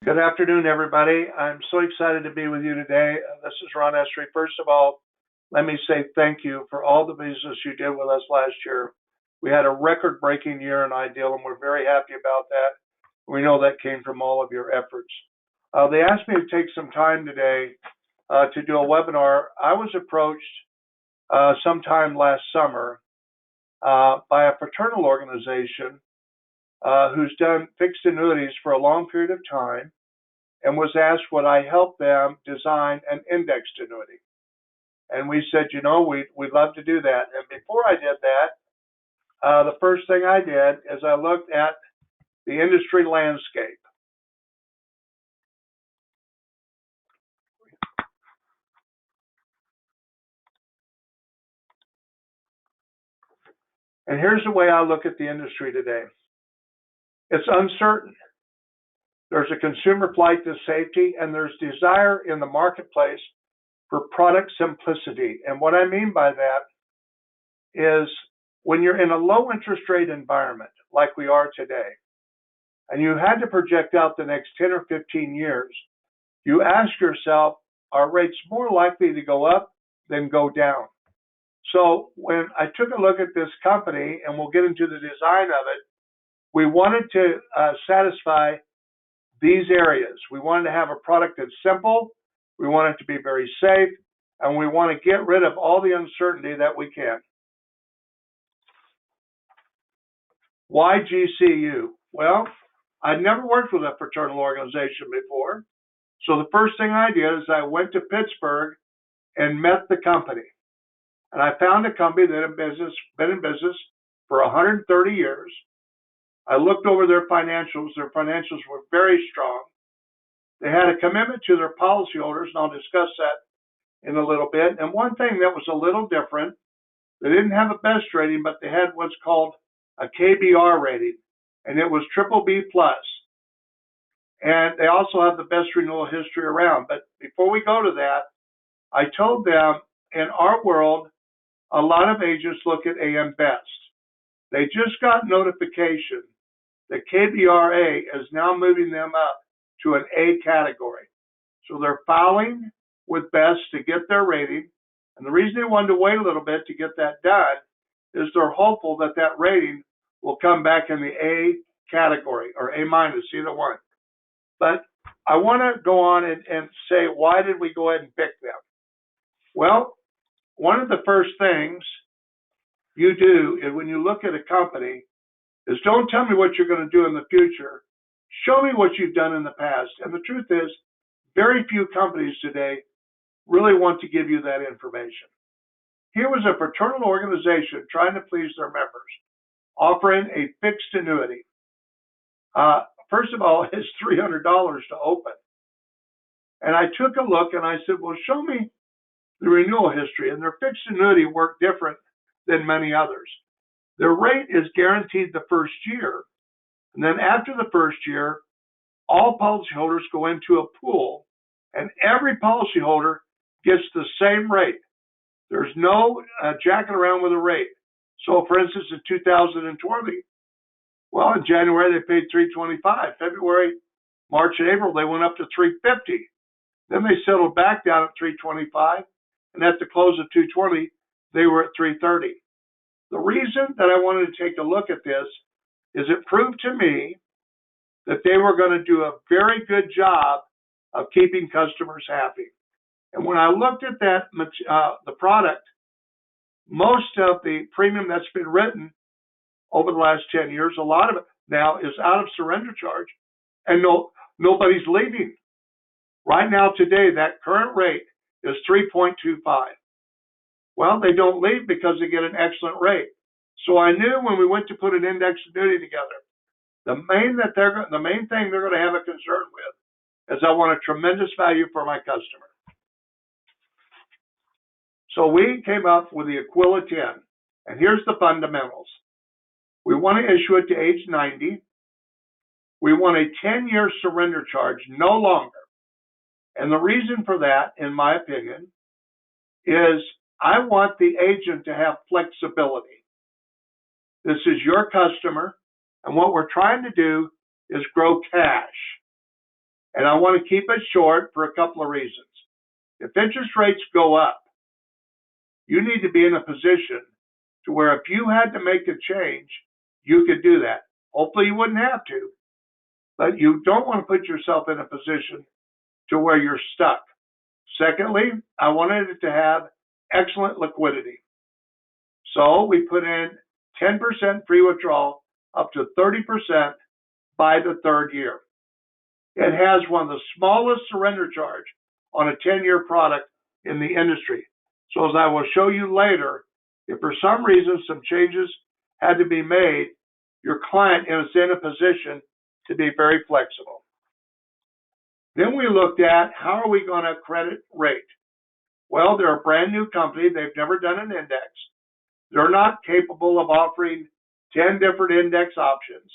Good afternoon, everybody. I'm so excited to be with you today. This is Ron Estrie. First of all, let me say thank you for all the business you did with us last year. We had a record-breaking year in Ideal, and we're very happy about that. We know that came from all of your efforts. They asked me to take some time today to do a webinar. I was approached sometime last summer by a fraternal organization who's done fixed annuities for a long period of time and was asked would I help them design an indexed annuity. And we said, you know, we'd love to do that. And before I did that, the first thing I did is I looked at the industry landscape. And here's the way I look at the industry today. It's uncertain. There's a consumer flight to safety, and there's desire in the marketplace for product simplicity. And what I mean by that is when you're in a low interest rate environment like we are today, and you had to project out the next 10 or 15 years, you ask yourself, are rates more likely to go up than go down? So when I took a look at this company, and we'll get into the design of it, we wanted to satisfy these areas. We wanted to have a product that's simple, we want it to be very safe, and we want to get rid of all the uncertainty that we can. Why GCU? Well, I'd never worked with a fraternal organization before, so the first thing I did is I went to Pittsburgh and met the company. And I found a company that had been in business for 130 years. I looked over their financials. Their financials were very strong. They had a commitment to their policyholders, and I'll discuss that in a little bit. And one thing that was a little different, they didn't have a best rating, but they had what's called a KBR rating, and it was BBB+. And they also have the best renewal history around. But before we go to that, I told them in our world, a lot of agents look at AM Best. They just got notification that KBRA is now moving them up to an A category. So they're filing with Best to get their rating. And the reason they wanted to wait a little bit to get that done is they're hopeful that that rating will come back in the A category or A-, either one. But I want to go on and say, why did we go ahead and pick them? Well, one of the first things you do is when you look at a company is don't tell me what you're going to do in the future. Show me what you've done in the past. And the truth is, very few companies today really want to give you that information. Here was a fraternal organization trying to please their members, offering a fixed annuity. First of all, it's $300 to open. And I took a look and I said, well, show me the renewal history. And their fixed annuity worked different than many others. Their rate is guaranteed the first year. And then after the first year, all policyholders go into a pool, and every policyholder gets the same rate. There's no jacking around with a rate. So, for instance, in 2020, well, in January, they paid $325. February, March, and April, they went up to $350. Then they settled back down at $325. And at the close of 2020, they were at $330. The reason that I wanted to take a look at this is it proved to me that they were going to do a very good job of keeping customers happy. And when I looked at that, the product, most of the premium that's been written over the last 10 years, a lot of it now is out of surrender charge, and nobody's leaving. Right now, today, that current rate is 3.25. Well, they don't leave because they get an excellent rate. So I knew when we went to put an index annuity together, the main thing they're going to have a concern with is I want a tremendous value for my customer. So we came up with the Aquila 10, and here's the fundamentals. We want to issue it to age 90. We want a 10-year surrender charge, no longer. And the reason for that, in my opinion, is I want the agent to have flexibility. This is your customer, and what we're trying to do is grow cash. And I want to keep it short for a couple of reasons. If interest rates go up, you need to be in a position to where if you had to make a change, you could do that. Hopefully you wouldn't have to, but you don't want to put yourself in a position to where you're stuck. Secondly, I wanted it to have excellent liquidity. So we put in 10% free withdrawal up to 30% by the third year. It has one of the smallest surrender charge on a 10-year product in the industry. So as I will show you later, if for some reason some changes had to be made, your client is in a position to be very flexible. Then we looked at how are we going to credit rate? Well, they're a brand new company. They've never done an index. They're not capable of offering 10 different index options.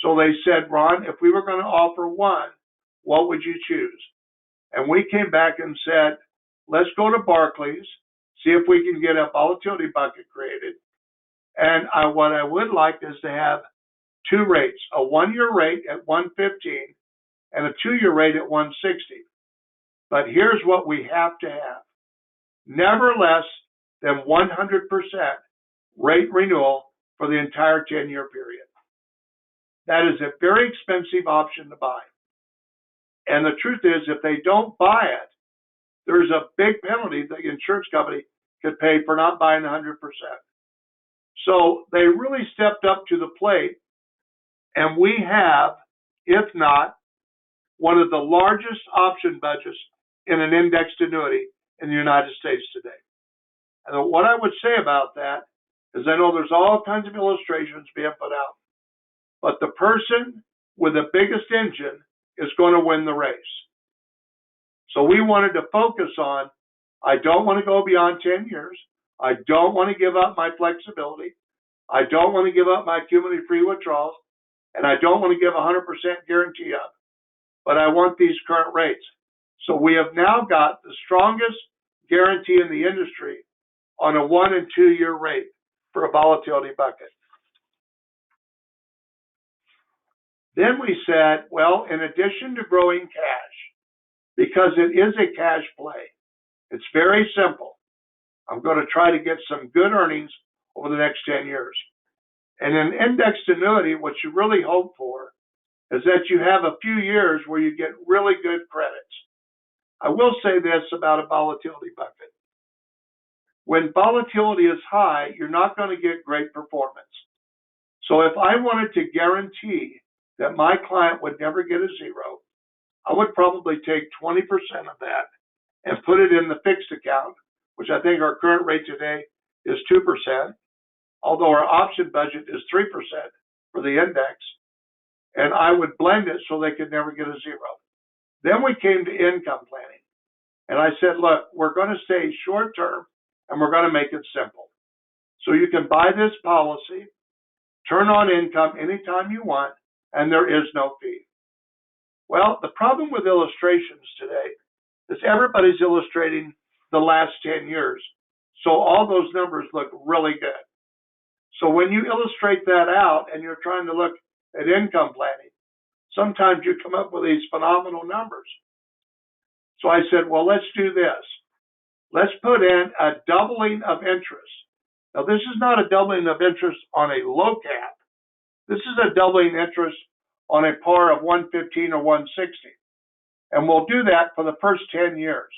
So they said, Ron, if we were going to offer one, what would you choose? And we came back and said, let's go to Barclays, see if we can get a volatility bucket created. And what I would like is to have two rates, a 1-year rate at 115 and a 2-year rate at 160. But here's what we have to have. Never less than 100% rate renewal for the entire 10-year period. That is a very expensive option to buy. And the truth is, if they don't buy it, there's a big penalty the insurance company could pay for not buying 100%. So they really stepped up to the plate, and we have, if not, one of the largest option budgets in an indexed annuity in the United States today. And what I would say about that is I know there's all kinds of illustrations being put out, but the person with the biggest engine is going to win the race. So we wanted to focus on, I don't want to go beyond 10 years. I don't want to give up my flexibility. I don't want to give up my cumulative free withdrawals. And I don't want to give 100% guarantee up. But I want these current rates. So we have now got the strongest guarantee in the industry on a 1- and 2-year rate for a volatility bucket. Then we said, well, in addition to growing cash, because it is a cash play, it's very simple. I'm going to try to get some good earnings over the next 10 years. And in indexed annuity, what you really hope for is that you have a few years where you get really good credits. I will say this about a volatility bucket. When volatility is high, you're not going to get great performance. So if I wanted to guarantee that my client would never get a zero, I would probably take 20% of that and put it in the fixed account, which I think our current rate today is 2%, although our option budget is 3% for the index, and I would blend it so they could never get a zero. Then we came to income planning, and I said, look, we're going to stay short term, and we're going to make it simple. So you can buy this policy, turn on income anytime you want, and there is no fee. Well, the problem with illustrations today is everybody's illustrating the last 10 years. So all those numbers look really good. So when you illustrate that out and you're trying to look at income planning, sometimes you come up with these phenomenal numbers. So I said, well, let's do this. Let's put in a doubling of interest. Now, this is not a doubling of interest on a low cap. This is a doubling interest on a par of 115 or 160. And we'll do that for the first 10 years.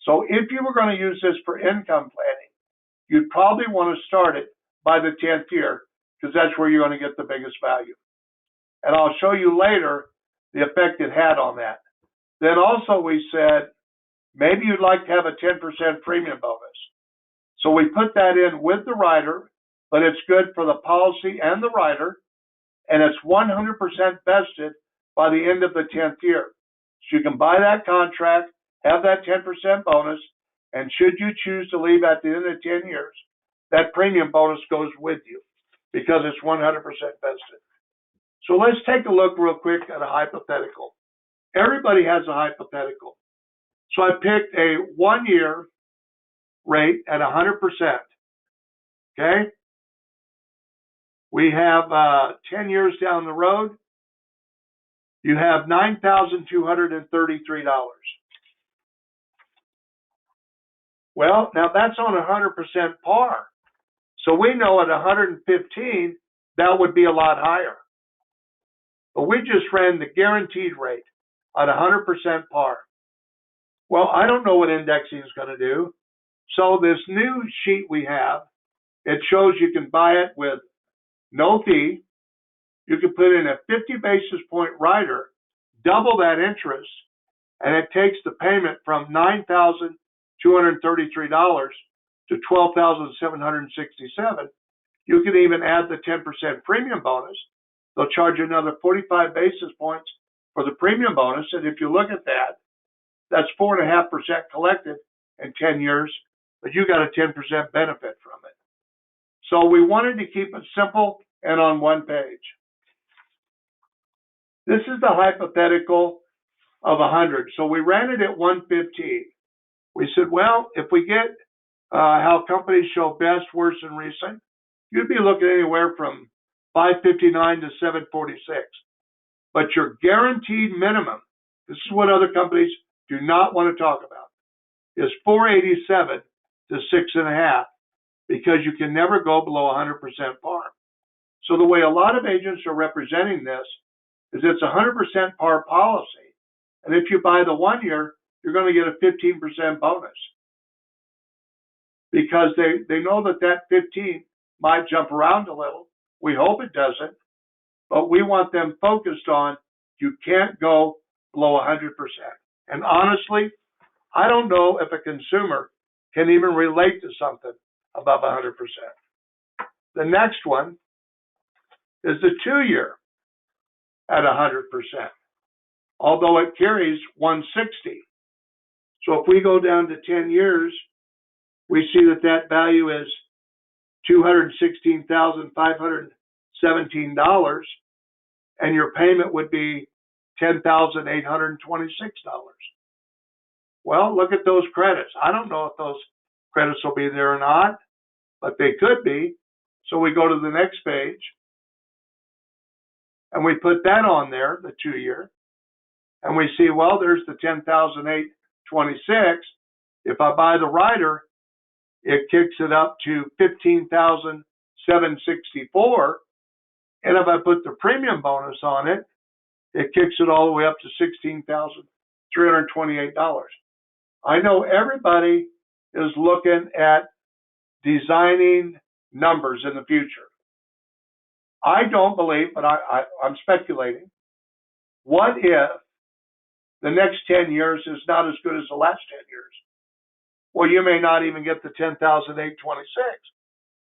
So if you were going to use this for income planning, you'd probably want to start it by the 10th year, because that's where you're going to get the biggest value. And I'll show you later the effect it had on that. Then also we said, maybe you'd like to have a 10% premium bonus. So we put that in with the rider, but it's good for the policy and the rider, and it's 100% vested by the end of the 10th year. So you can buy that contract, have that 10% bonus, and should you choose to leave at the end of 10 years, that premium bonus goes with you because it's 100% vested. So let's take a look real quick at a hypothetical. Everybody has a hypothetical. So I picked a 1-year rate at 100%. Okay? We have 10 years down the road. you have $9,233. Well, now that's on 100% par. So we know at 115, that would be a lot higher. But we just ran the guaranteed rate at 100% par. Well, I don't know what indexing is going to do. So this new sheet we have, it shows you can buy it with no fee. You can put in a 50 basis point rider, double that interest, and it takes the payment from $9,233 to $12,767. You can even add the 10% premium bonus. They'll charge you another 45 basis points for the premium bonus. And if you look at that, that's 4.5% collected in 10 years, but you got a 10% benefit from it. So we wanted to keep it simple and on one page. This is the hypothetical of 100. So we ran it at 115. We said, well, if we get how companies show best, worst, and recent, you'd be looking anywhere from 559 to 746. But your guaranteed minimum, this is what other companies do not want to talk about, is 487 to 6.5, because you can never go below 100% par. So the way a lot of agents are representing this is it's 100% par policy. And if you buy the 1 year, you're going to get a 15% bonus, because they know that 15 might jump around a little. We hope it doesn't, but we want them focused on you can't go below 100%. And honestly, I don't know if a consumer can even relate to something above 100%. The next one is the 2 year at 100%, although it carries 160. So if we go down to 10 years, we see that value is $216,517, and your payment would be $10,826. Well, look at those credits. I don't know if those credits will be there or not, but they could be. So we go to the next page, and we put that on there, the 2 year, and we see, well, there's the $10,826. If I buy the rider, it kicks it up to $15,764. And if I put the premium bonus on it, it kicks it all the way up to $16,328. I know everybody is looking at designing numbers in the future. I don't believe, but I'm speculating. What if the next 10 years is not as good as the last 10 years? Well, you may not even get the $10,826.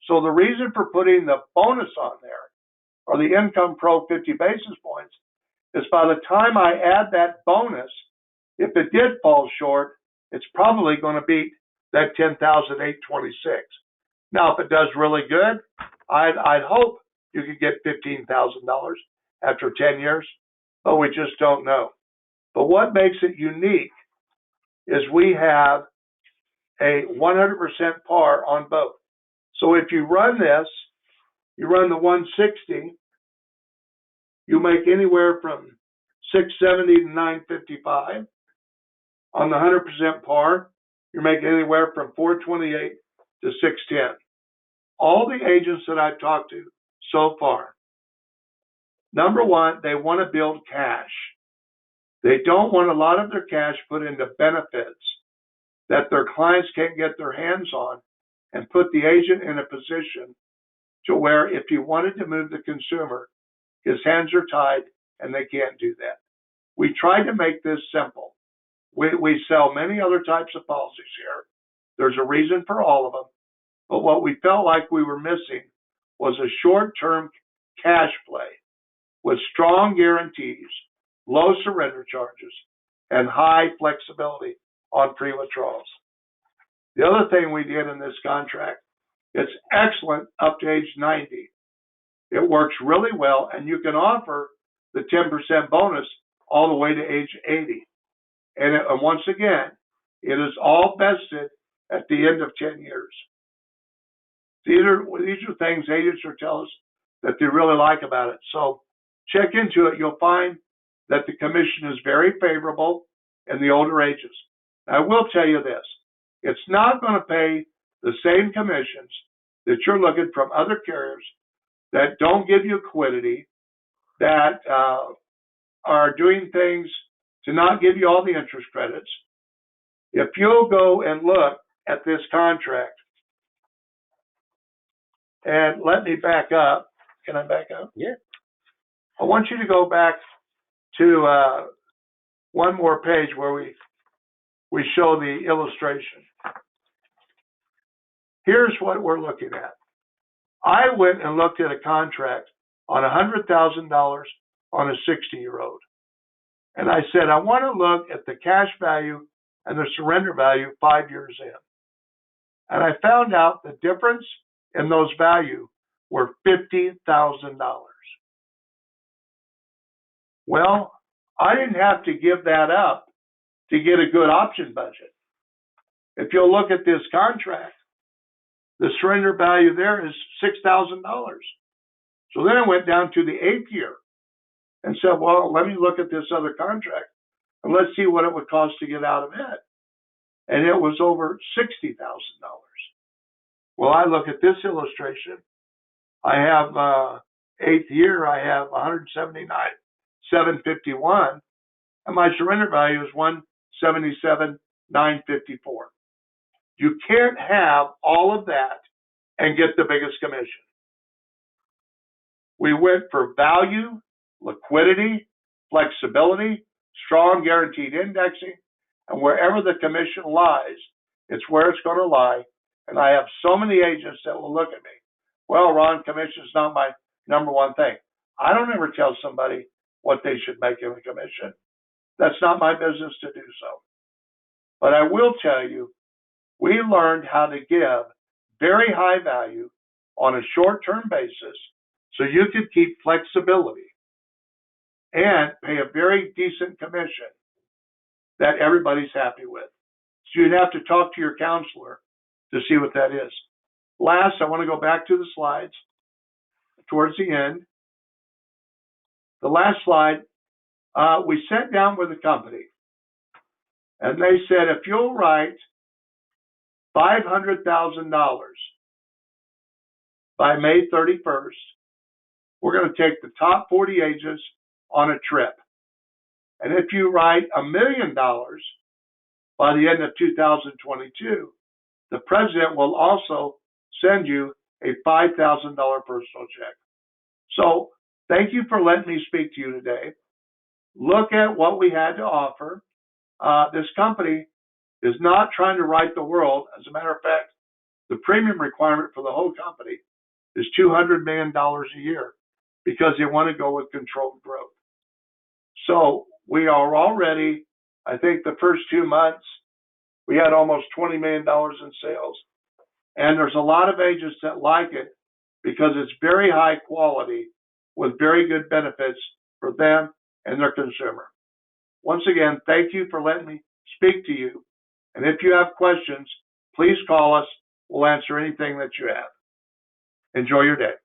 So the reason for putting the bonus on there, or the Income Pro 50 basis points, is by the time I add that bonus, if it did fall short, it's probably going to beat that $10,826. Now, if it does really good, I'd hope you could get $15,000 after 10 years, but we just don't know. But what makes it unique is we have a 100% par on both. So if you run this, you run the 160, you make anywhere from 670 to 955. On the 100% par, you're making anywhere from 428 to 610. All the agents that I've talked to so far, number one, they want to build cash. They don't want a lot of their cash put into benefits that their clients can't get their hands on, and put the agent in a position to where if he wanted to move the consumer, his hands are tied and they can't do that. We tried to make this simple. We sell many other types of policies here. There's a reason for all of them. But what we felt like we were missing was a short-term cash play with strong guarantees, low surrender charges, and high flexibility on pre-withdrawals. The other thing we did in this contract, it's excellent up to age 90. It works really well, and you can offer the 10% bonus all the way to age 80. And once again, it is all vested at the end of 10 years. These are things agents are telling us that they really like about it. So check into it. You'll find that the commission is very favorable in the older ages. I will tell you this, it's not going to pay the same commissions that you're looking from other carriers that don't give you liquidity, that are doing things to not give you all the interest credits. If you'll go and look at this contract, and let me back up. Can I back up? Yeah. I want you to go back to one more page where we show the illustration. Here's what we're looking at. I went and looked at a contract on $100,000 on a 60-year-old. And I said, I want to look at the cash value and the surrender value 5 years in. And I found out the difference in those values were $50,000. Well, I didn't have to give that up to get a good option budget. If you'll look at this contract, the surrender value there is $6,000. So then I went down to the 8th year and said, well, let me look at this other contract and let's see what it would cost to get out of it. And it was over $60,000. Well, I look at this illustration. I have 8th year, I have 179,751, and my surrender value is 177,954. You can't have all of that and get the biggest commission. We went for value, liquidity, flexibility, strong guaranteed indexing, and wherever the commission lies, it's where it's going to lie. And I have so many agents that will look at me. Well, Ron, commission is not my number one thing. I don't ever tell somebody what they should make in a commission. That's not my business to do so. But I will tell you, we learned how to give very high value on a short-term basis so you could keep flexibility and pay a very decent commission that everybody's happy with. So you'd have to talk to your counselor to see what that is. Last, I want to go back to the slides towards the end. The last slide, we sat down with the company and they said, if you'll write $500,000 by May 31st, we're going to take the top 40 agents on a trip. And if you write $1 million by the end of 2022, the president will also send you a $5,000 personal check. So thank you for letting me speak to you today. Look at what we had to offer. This company is not trying to right the world. As a matter of fact, the premium requirement for the whole company is $200 million a year because they want to go with controlled growth. So we are already, I think the first 2 months, we had almost $20 million in sales. And there's a lot of agents that like it because it's very high quality with very good benefits for them and their consumer. Once again, thank you for letting me speak to you. And if you have questions, please call us. We'll answer anything that you have. Enjoy your day.